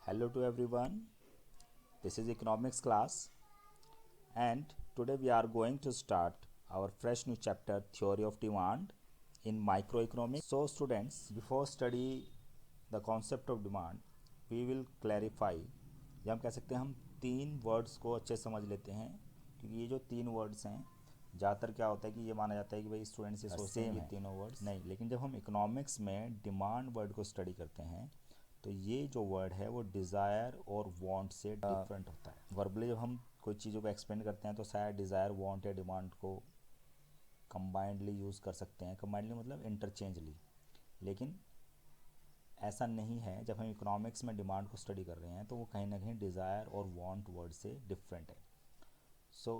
Hello to everyone. This is economics class and today we are going to start our fresh new chapter theory of demand in microeconomics. So students, before study the concept of demand, we will clarify या हम कह सकते हैं हम तीन words को अच्छे समझ लेते हैं क्योंकि ये जो तीन वर्ड्स हैं ज़्यादातर क्या होता है कि ये माना जाता है कि भाई स्टूडेंट्स ये सोचते हैं कि तीनों वर्ड्स नहीं, लेकिन जब हम इकोनॉमिक्स में डिमांड वर्ड को स्टडी करते हैं तो ये जो वर्ड है वो डिज़ायर और वांट से डिफरेंट होता है। वर्बली जब हम कोई चीज़ों को एक्सप्लेन करते हैं तो शायद डिज़ायर वांट या डिमांड को कंबाइंडली यूज़ कर सकते हैं, कंबाइंडली मतलब इंटरचेंजली, लेकिन ऐसा नहीं है। जब हम इकोनॉमिक्स में डिमांड को स्टडी कर रहे हैं तो वो कहीं ना कहीं डिज़ायर और वांट वर्ड से डिफरेंट है। So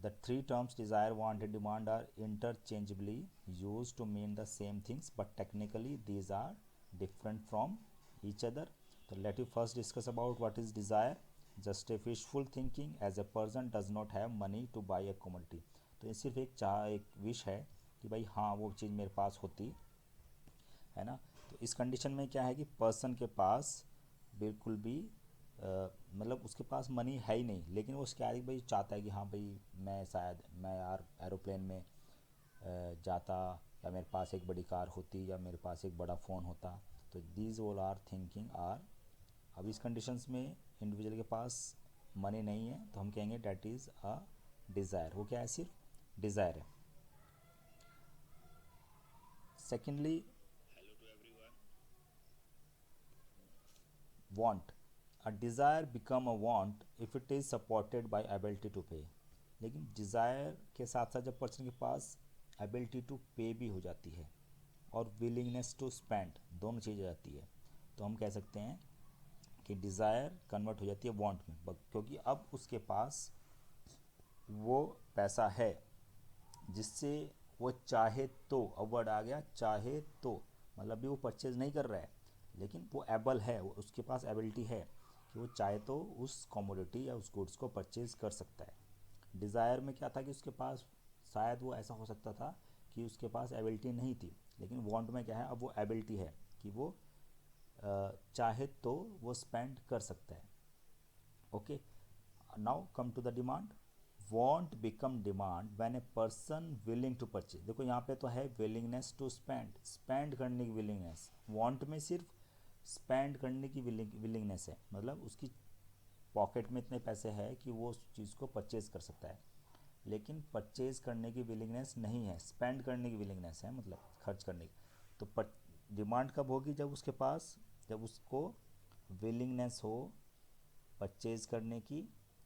the three terms desire, want and demand are interchangeably used to mean the same things, but technically these are different from each other. So let you first discuss about what is desire. Just a wishful thinking as a person does not have money to buy a commodity. तो ये सिर्फ एक wish है कि भाई हाँ वो चीज़ मेरे पास होती है ना। तो इस कंडीशन में क्या है कि पर्सन के पास बिल्कुल भी मतलब उसके पास मनी है ही नहीं, लेकिन वो क्या है भाई चाहता है कि हाँ भाई मैं यार एरोप्लेन में जाता, या मेरे पास एक बड़ी कार होती, या मेरे पास एक बड़ा फ़ोन होता। तो these all are thinking are. अब इस कंडीशंस में इंडिविजुअल के पास मनी नहीं है तो हम कहेंगे डैट इज़ अ डिज़ायर। वो क्या है, सिर्फ डिज़ायर है। Secondly want, a desire become a want if it is supported by ability to pay। लेकिन डिज़ायर के साथ साथ जब पर्सन के पास एबिलिटी टू पे भी हो जाती है और विलिंगनेस टू स्पेंड दोनों चीज़ आ जाती है, तो हम कह सकते हैं कि डिज़ायर कन्वर्ट हो जाती है वांट में, क्योंकि अब उसके पास वो पैसा है जिससे वो चाहे तो, अब वर्ड आ गया चाहे तो, मतलब भी वो परचेज नहीं कर रहा है लेकिन वो एबल है, वो उसके पास एबिलिटी है कि वो चाहे तो उस कमोडिटी या उस गुड्स को परचेज कर सकता है। डिज़ायर में क्या था कि उसके पास शायद वो ऐसा हो सकता था कि उसके पास एबिलिटी नहीं थी, लेकिन वांट में क्या है, अब वो एबिलिटी है कि वो चाहे तो वो स्पेंड कर सकता है। Okay, now come to the demand. Want become demand when a person willing to purchase. देखो यहाँ पे तो है विलिंगनेस टू स्पेंड, स्पेंड करने की विलिंगनेस। वॉन्ट में सिर्फ स्पेंड करने की विलिंगनेस है, मतलब उसकी पॉकेट में इतने पैसे हैं कि वो उस चीज़ को परचेज कर सकता है, लेकिन परचेज करने की विलिंगनेस नहीं है, स्पेंड करने की विलिंगनेस है, मतलब खर्च करने की। तो डिमांड कब होगी, जब उसके पास, जब उसको विलिंगनेस हो परचेज करने की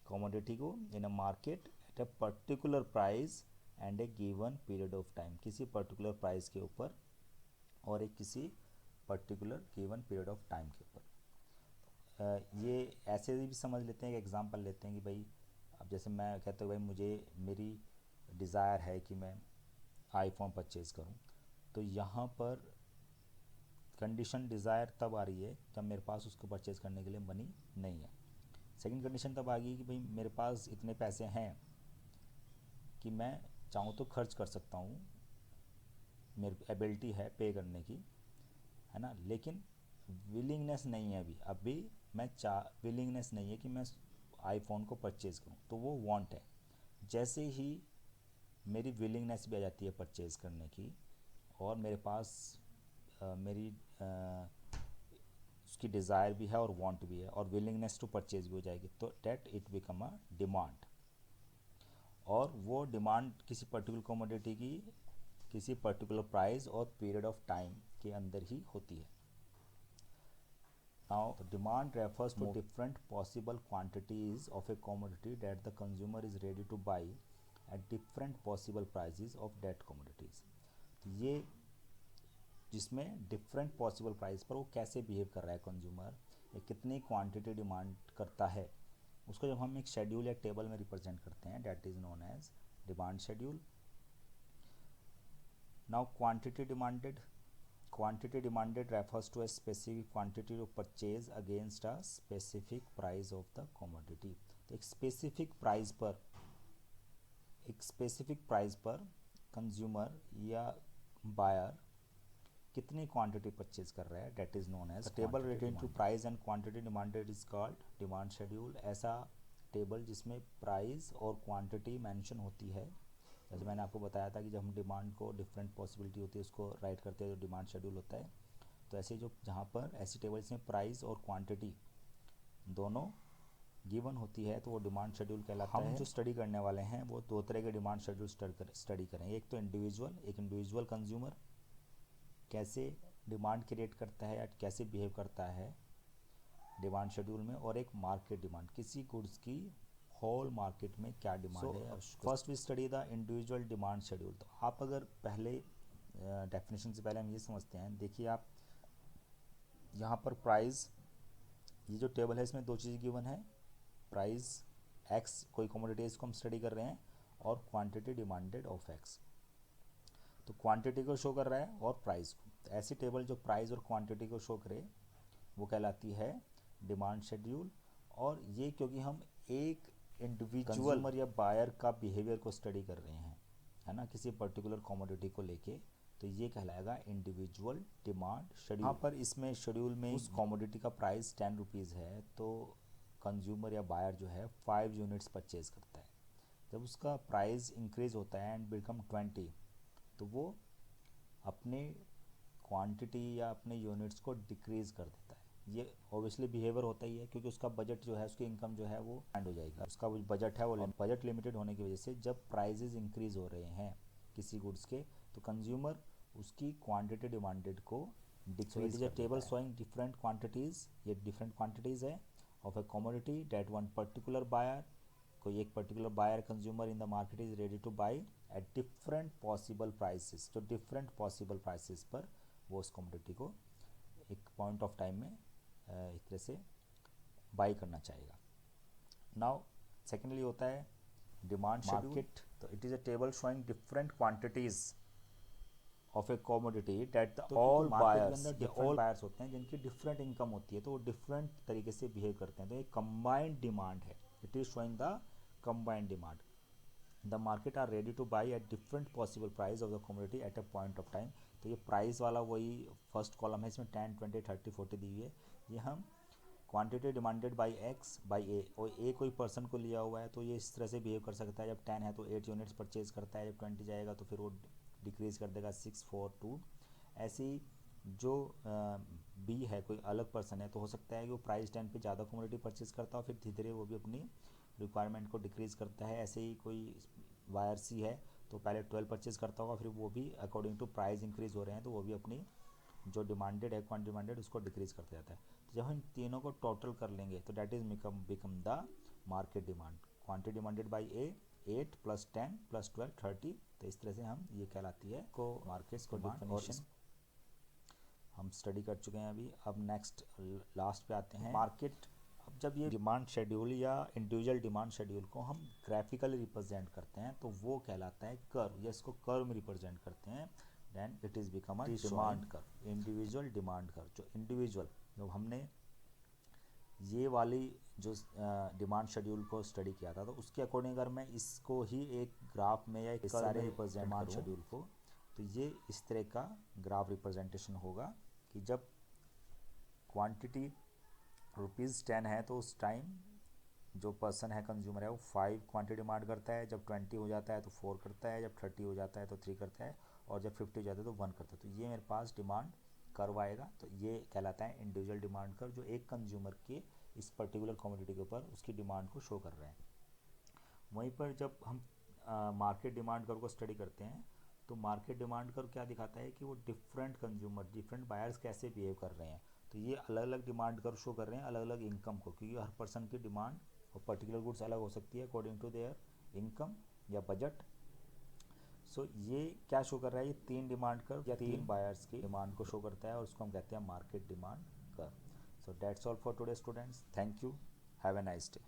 कमोडिटी को in a market at a particular price and a given period of time, किसी पर्टिकुलर प्राइस के ऊपर और एक किसी particular given period of time के ऊपर। ये ऐसे भी समझ लेते हैं, एक एग्जांपल लेते हैं कि भाई अब जैसे मैं कहता हूँ भाई मुझे, मेरी डिज़ायर है कि मैं आईफोन परचेज़ करूँ, तो यहाँ पर कंडीशन डिज़ायर तब आ रही है जब मेरे पास उसको परचेज़ करने के लिए मनी नहीं है। सेकंड कंडीशन तब आ गई कि भाई मेरे पास इतने पैसे हैं कि मैं चाहूँ तो खर्च कर सकता हूँ, मेरी एबिलिटी है पे करने की, है ना, लेकिन विलिंगनेस नहीं है अभी मैं विलिंगनेस नहीं है कि मैं आईफोन को परचेज़ करूँ, तो वो वांट है। जैसे ही मेरी विलिंगनेस भी आ जाती है परचेज़ करने की और मेरे पास मेरी उसकी डिज़ायर भी है और वांट भी है और विलिंगनेस टू परचेज भी हो जाएगी, तो that it become a demand. और वो डिमांड किसी पर्टिकुलर कमोडिटी की किसी पर्टिकुलर प्राइस और पीरियड ऑफ टाइम के अंदर ही होती है। Now demand refers to different possible quantities of a commodity that the consumer is ready to buy at different possible prices of that commodities. तो ये जिसमें डिफरेंट पॉसिबल प्राइस पर वो कैसे बिहेव कर रहा है कंज्यूमर, या कितनी क्वांटिटी डिमांड करता है, उसको जब हम एक शेड्यूल या टेबल में रिप्रेजेंट करते हैं that is known as demand schedule. Now quantity demanded refers to a specific quantity to purchase against a specific price of the commodity. तो एक स्पेसिफिक प्राइस पर कंज्यूमर या बायर कितनी क्वांटिटी परचेज कर रहा है, that is known as table relating to price and quantity demanded is called demand schedule. ऐसा table जिसमें प्राइस और क्वांटिटी मेंशन होती है, जैसे मैंने आपको बताया था कि जब हम डिमांड को डिफरेंट पॉसिबिलिटी होती है उसको राइट करते हैं तो डिमांड शेड्यूल होता है। तो ऐसे जो जहाँ पर ऐसी टेबल्स में प्राइस और क्वांटिटी दोनों गिवन होती है तो वो डिमांड शेड्यूल कहलाता है। हम जो स्टडी करने वाले हैं वो दो तरह के डिमांड शेड्यूल स्टडी करें, एक तो इंडिविजुअल कंज्यूमर कैसे डिमांड क्रिएट करता है या कैसे बिहेव करता है डिमांड शेड्यूल में, और एक मार्केट डिमांड, किसी गुड्स की होल मार्केट में क्या डिमांड है। First we study the individual demand schedule. तो आप अगर पहले डेफिनेशन से पहले हम ये समझते हैं, देखिए आप यहाँ पर प्राइस, ये जो टेबल है इसमें दो चीज़ गिवन है, प्राइस एक्स कोई कमोडिटी है इसको हम स्टडी कर रहे हैं, और क्वांटिटी डिमांडेड ऑफ एक्स। तो क्वांटिटी को शो कर रहा है और प्राइस को। तो ऐसी टेबल जो प्राइस और क्वांटिटी को शो करे वो कहलाती है डिमांड शेड्यूल। और ये क्योंकि हम एक इंडिविजुअल कंज्यूमर या बायर का बिहेवियर को स्टडी कर रहे हैं, है ना, किसी पर्टिकुलर कमोडिटी को लेके, तो ये कहलाएगा इंडिविजुअल डिमांड शेड्यूल। यहाँ पर इसमें शेड्यूल में उस कमोडिटी का प्राइस 10 रुपीज़ है तो कंज्यूमर या बायर जो है 5 यूनिट्स परचेज करता है। जब उसका प्राइस इंक्रीज होता है एंड बिकम 20, तो वो अपने क्वांटिटी या अपने यूनिट्स को डिक्रीज कर देता है। ये ऑब्वियसली बिहेवियर होता ही है क्योंकि उसका बजट जो है, उसकी इनकम जो है वो एंड हो जाएगी। उसका जो बजट है वो बजट लिमिटेड होने की वजह से जब प्राइजेज इंक्रीज हो रहे हैं किसी गुड्स के, तो कंज्यूमर उसकी क्वांटिटी डिमांडेड को decrease. It is a table showing different quantities, ये डिफरेंट क्वांटिटीज़ है of a commodity that one particular buyer, कोई एक particular buyer consumer in the market is ready to buy at different possible prices. तो different possible prices पर वो उस commodity को एक पॉइंट ऑफ टाइम में एक तरह से बाई करना चाहेगा। नाउ सेकेंडली होता है डिमांड मार्केट। तो it is a table showing different quantities of a commodity that the all buyers, ये ऑल बायर्स होते हैं जिनकी डिफरेंट इनकम होती है तो वो डिफरेंट तरीके से बिहेव करते हैं। तो ये कंबाइंड डिमांड है, it is showing the combined demand. The market are ready to buy at different possible price of the commodity at a point of time. तो ये प्राइस वाला वही फर्स्ट कॉलम है, इसमें 10, 20, 30, 40 दी हुई है। ये हम quantity demanded by X by A, और ए कोई पर्सन को लिया हुआ है तो ये इस तरह से बिहेव कर सकता है। जब 10 है तो 8 यूनिट्स परचेज करता है, जब 20 जाएगा तो फिर वो डिक्रीज़ कर देगा 6, 4, 2। ऐसी जो बी है कोई अलग पर्सन है तो हो सकता है कि वो प्राइस 10 पे ज़्यादा कमोडिटी परचेज करता हो, फिर धीरे धीरे वो भी अपनी रिक्वायरमेंट को डिक्रीज़ करता है। ऐसे ही कोई वायर सी है तो पहले 12 परचेज करता होगा, फिर वो भी अकॉर्डिंग टू प्राइस इंक्रीज़ हो रहे हैं तो वो भी अपनी जो डिमांडेड है क्वांटिटी डिमांडेड उसको डिक्रीज़ करते जाता है। तो जब हम तीनों को टोटल कर लेंगे तो that is become the market demand. Quantity demanded by a 8 + 10 + 12 30। तो इस तरह से हम ये कहलाती है को मार्केट्स को डिफिनेशन हम स्टडी कर चुके हैं अभी। अब नेक्स्ट लास्ट पे आते हैं मार्केट। अब जब ये डिमांड शेड्यूल या इंडिविजुअल डिमांड शेड्यूल को हम ग्राफिकली रिप्रेजेंट करते हैं तो वो कहलाता है कर्व, या इसको कर्व में रिप्रेजेंट करते हैं, then it is become a demand curve, individual demand curve. जो इंडिविजुअल, जब हमने ये वाली जो डिमांड शेड्यूल को स्टडी किया था तो उसके अकॉर्डिंग अगर मैं इसको ही एक ग्राफ में या एक सारे रिप्रेजेंट डिमांड शेड्यूल को, तो ये इस तरह का ग्राफ रिप्रेजेंटेशन होगा कि जब क्वांटिटी ₹10 है तो उस टाइम जो पर्सन है कंज्यूमर है वो 5 क्वांटिटी डिमांड करता है, जब 20 हो जाता है तो 4 करता है, जब 30 हो जाता है तो 3 करता है, और जब 50 हो जाता है तो 1 करता है। तो ये मेरे पास डिमांड कर्व आएगा। तो ये कहलाता है इंडिविजुअल डिमांड कर्व, जो एक कंज्यूमर के इस पर्टिकुलर कमोडिटी के ऊपर उसकी डिमांड को शो कर रहे हैं। वहीं पर जब हम मार्केट डिमांड कर्व को स्टडी करते हैं तो मार्केट डिमांड कर्व क्या दिखाता है कि वो डिफरेंट कंज्यूमर, डिफरेंट बायर्स कैसे बिहेव कर रहे हैं। तो ये अलग अलग डिमांड कर्व शो कर रहे हैं अलग अलग इनकम को, क्योंकि हर पर्सन की डिमांड और पर्टिकुलर गुड्स अलग हो सकती है अकॉर्डिंग टू देयर इनकम या बजट। सो ये क्या शो कर रहा है, ये 3 डिमांड कर्व या 3 बायर्स की डिमांड को शो करता है और उसको हम कहते हैं market demand curve. So that's all for today students, thank you, have a nice day.